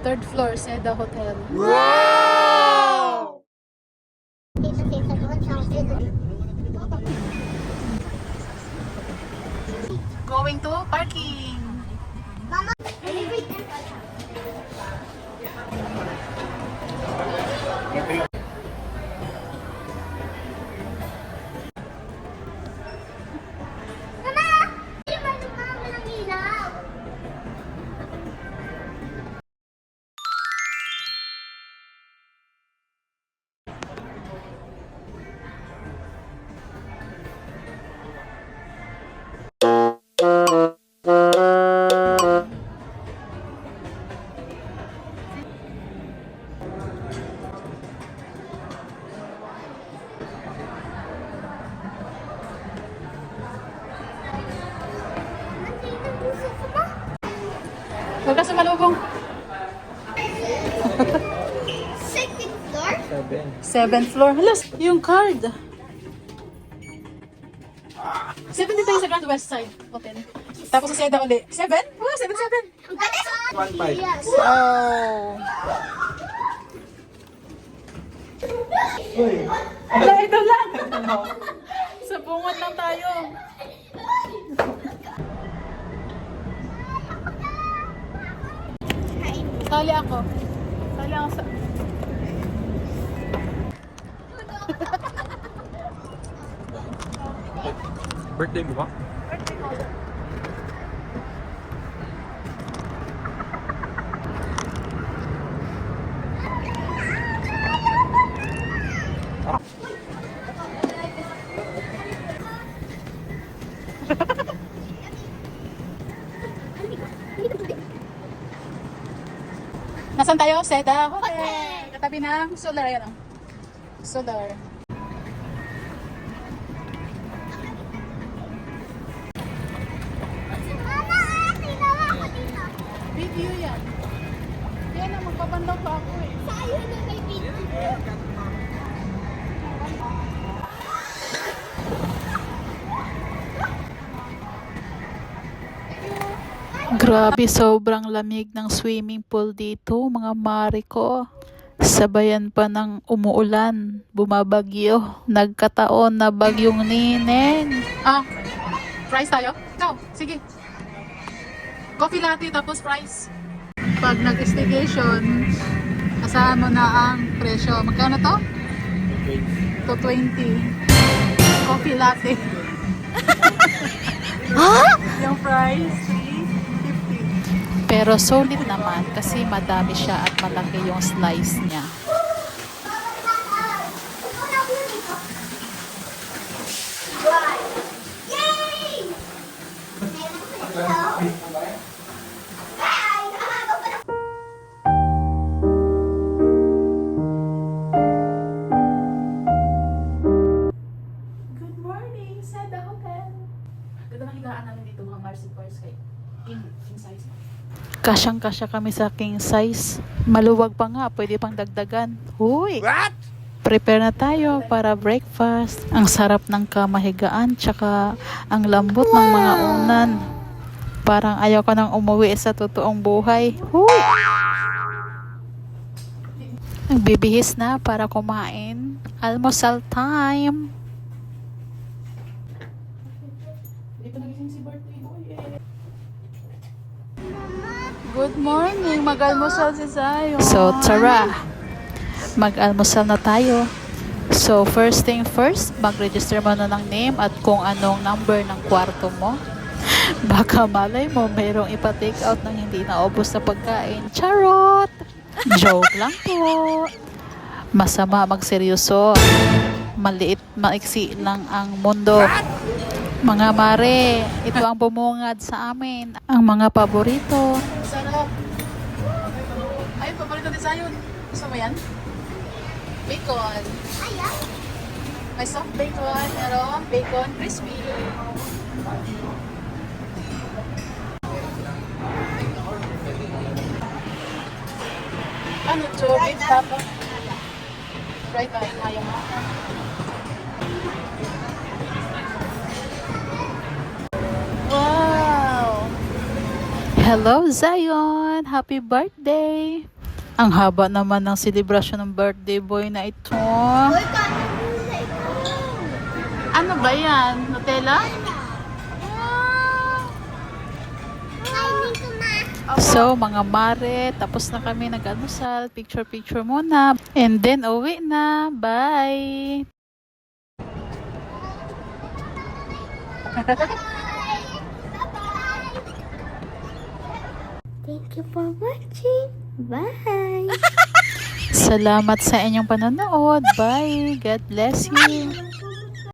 Third floor, Seda Hotel. Wow! Going to parking. Mama. Huwag ka sumalubong. Second floor? Seventh floor. Halas, yung card. 7 din tayo sa Grand West Side Hotel. Tapos sa Seda uli. 7? Oh, 7. Yes. Oh. Wala, ito lang. Sa bungot lang tayo. Sali ako. Sali ako sa... Birthday mo ba? Nasaan tayo? Seda Hotel. Katabi ng Solar. Ayan o. Solar. Video yan. Yan ang magpapandaw pa ako eh. Sa'yo na may video. Grabe, sobrang lamig ng swimming pool dito, mga mare ko. Sabayan pa ng umuulan, bumabagyo, nagkataon na bagyong Nineng. Ah, fries tayo? Ikaw, sige. Coffee latte tapos fries. Pag nag-staycation, asahan mo na ang presyo. Magkano to? 220. Coffee latte. Yung fries, 350. Pero solid naman kasi madami siya at malaki yung slice niya. Yay! Good morning, Seda Hotel. Ganda ng higaan namin dito mga Marcy Course kay king size. Kasyang-kasya kami sa king size. Maluwag pa nga, pwede pang dagdagan. Huy! What? Prepare na tayo para breakfast. Ang sarap ng kamahigaan, tsaka ang lambot ng mga unan. Parang ayaw ko nang umuwi sa totoong buhay. Huy! Nagbibihis na para kumain. Almusal time. Good morning, mag-almusal si Zion. So, tara. Mag-almusal na tayo. So, first thing first, mag-register mo na ng name at kung anong number ng kwarto mo. Baka malay mo, mayroong ipa-take out ng hindi naubos na pagkain. Charot! Joke lang po. Masama magseryoso. Maliit, maiksi lang ang mundo. Mga mare, ito ang bumungad sa amin. Ang mga paborito. Sarap. Ayun, paborito din sa'yo. Gusto mo yan? Bacon. Ayan. May soft bacon, meron bacon crispy. Ano to? Beef tapos? Right ba? Ayaw mo? Wow! Hello, Zion! Happy birthday! Ang haba naman ng celebration ng birthday boy na ito. Uy, kanin muna ikaw. Ano ba yan? Nutella? Kainin ko, ma. So, mga mare, tapos na kami nag-almusal. Picture-picture muna. And then, uwi na. Bye! Thank you for watching. Bye. Salamat sa inyong panonood. Bye! God bless you!